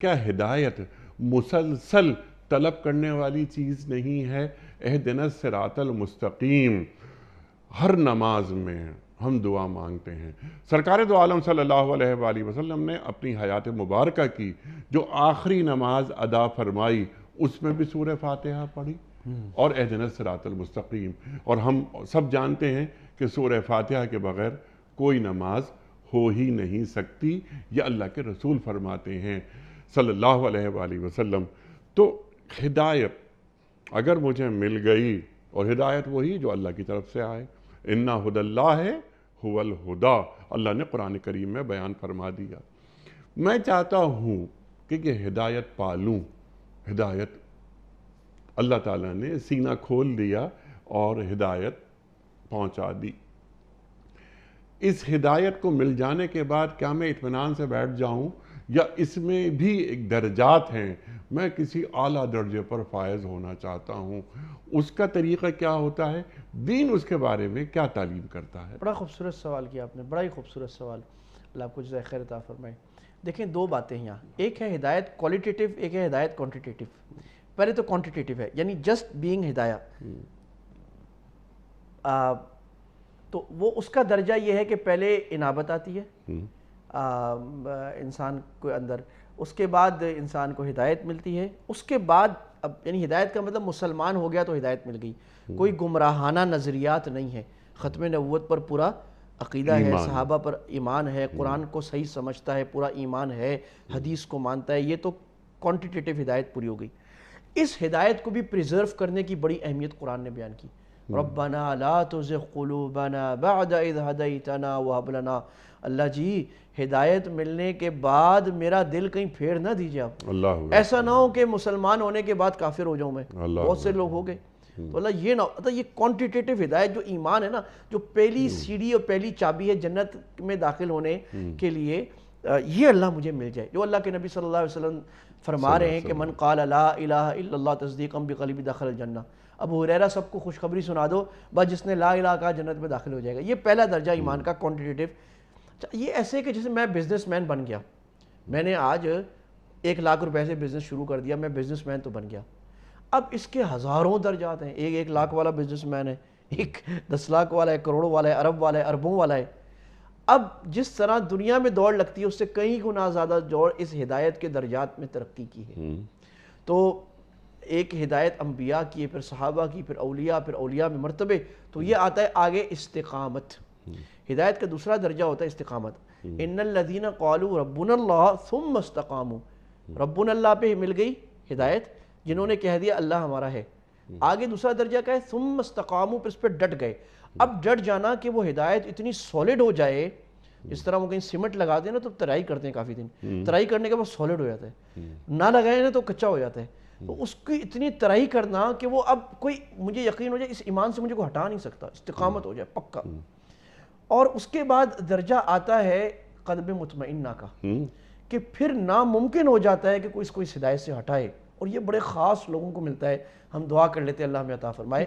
کیا ہدایت مسلسل طلب کرنے والی چیز نہیں ہے؟ اہدنا الصراط المستقیم ہر نماز میں ہم دعا مانگتے ہیں۔ سرکار دو عالم صلی اللہ علیہ وآلہ وسلم نے اپنی حیات مبارکہ کی جو آخری نماز ادا فرمائی، اس میں بھی سورہ فاتحہ پڑھی اور اہدنا الصراط المستقیم، اور ہم سب جانتے ہیں کہ سورہ فاتحہ کے بغیر کوئی نماز ہو ہی نہیں سکتی، یہ اللہ کے رسول فرماتے ہیں صلی اللہ علیہ وآلہ وسلم۔ تو ہدایت اگر مجھے مل گئی، اور ہدایت وہی جو اللہ کی طرف سے آئے، اِنَّ هُدَى اللَّهِ هُوَ الْهُدَى، اللہ نے قرآن کریم میں بیان فرما دیا۔ میں چاہتا ہوں کہ یہ ہدایت پالوں۔ ہدایت اللہ تعالیٰ نے سینہ کھول دیا اور ہدایت پہنچا دی۔ اس ہدایت کو مل جانے کے بعد کیا میں اطمینان سے بیٹھ جاؤں، یا اس میں بھی ایک درجات ہیں؟ میں کسی اعلیٰ درجے پر فائز ہونا چاہتا ہوں، اس کا طریقہ کیا ہوتا ہے؟ دین اس کے بارے میں کیا تعلیم کرتا ہے؟ بڑا خوبصورت سوال کیا آپ نے، بڑا ہی خوبصورت سوال۔ اللہ آپ کو جزائے خیر عطا فرمائے۔ دیکھیں دو باتیں یہاں، ایک ہے ہدایت کوالٹیٹیو، ایک ہے ہدایت کوانٹیٹیو۔ پہلے تو کوانٹیٹیو ہے، یعنی جسٹ بینگ ہدایت، تو وہ اس کا درجہ یہ ہے کہ پہلے انابت آتی ہے انسان کے اندر، اس کے بعد انسان کو ہدایت ملتی ہے، اس کے بعد اب یعنی ہدایت کا مطلب مسلمان ہو گیا تو ہدایت مل گئی، کوئی گمراہانہ نظریات نہیں ہے، ختم نبوت پر پورا عقیدہ ہے، صحابہ پر ایمان ہے، قرآن کو صحیح سمجھتا ہے، پورا ایمان ہے، حدیث کو مانتا ہے، یہ تو کوانٹیٹیو ہدایت پوری ہو گئی۔ اس ہدایت کو بھی پریزرو کرنے کی بڑی اہمیت قرآن نے بیان کی۔ ربنا لا تزغ قلوبنا بعد اذ ہدیتنا وہب لنا، اللہ جی ہدایت ملنے کے بعد میرا دل کہیں پھیر نہ دیجئے آپ، ایسا نہ ہو کہ مسلمان ہونے کے بعد کافر ہو جاؤں میں، بہت سے لوگ ہو گئے۔ تو اللہ یہ نہ ہوتا، یہ کوانٹیٹیو ہدایت جو ایمان ہے نا، جو پہلی سیڑھی اور پہلی چابی ہے جنت میں داخل ہونے کے لیے، یہ اللہ مجھے مل جائے، جو اللہ کے نبی صلی اللہ علیہ وسلم فرما رہے ہیں کہ من قال لا الہ الا اللہ تصدیقا بقلبی دخل الجنہ۔ ابو ہریرہ سب کو خوشخبری سنا دو، بس جس نے لا الہ کہا جنت میں داخل ہو جائے گا۔ یہ پہلا درجہ ایمان کا کوانٹیٹیو۔ یہ ایسے کہ جیسے میں بزنس مین بن گیا، میں نے آج 1,00,000 روپے سے بزنس شروع کر دیا، میں بزنس مین تو بن گیا۔ اب اس کے ہزاروں درجات ہیں، ایک 1,00,000 والا بزنس مین ہے، ایک 10 لاکھ والا ہے، کروڑوں والا ہے، ارب والا ہے، اربوں والا ہے۔ اب جس طرح دنیا میں دوڑ لگتی ہے اس سے کئی گنا زیادہ دوڑ اس ہدایت کے درجات میں ترقی کی ہے۔ تو ایک ہدایت انبیاء کی، پھر صحابہ کی، پھر اولیاء میں مرتبے، تو یہ آتا ہے آگے استقامت۔ ہدایت کا دوسرا درجہ ہوتا ہے استقامت۔ ان الذین قالوا ربنا اللہ ثم استقاموا، ربنا اللہ پہ مل گئی ہدایت، جنہوں نے کہہ دیا اللہ ہمارا ہے۔ آگے دوسرا درجہ کیا ہے؟ ثم استقاموا، پھر اس پہ ڈٹ گئے۔ اب ڈٹ جانا کہ وہ ہدایت اتنی سالڈ ہو جائے، جس طرح وہ کہیں سیمنٹ لگا دیں نا تو ترائی کرتے ہیں کافی دن، ترائی کرنے کے بعد سالڈ ہو جاتا ہے، نہ لگائیں نا تو کچا ہو جاتا ہے۔ تو اس کی اتنی ترائی کرنا کہ وہ اب کوئی مجھے یقین ہو جائے اس ایمان سے مجھے کوئی ہٹا نہیں سکتا، استقامت ہو جائے پکا۔ اور اس کے بعد درجہ آتا ہے قلب مطمئنہ کا، کہ پھر ناممکن ہو جاتا ہے کہ کوئی اس کو اس ہدایت سے ہٹائے، اور یہ بڑے خاص لوگوں کو ملتا ہے۔ ہم دعا کر لیتے ہیں اللہ ہمیں عطا فرمائے۔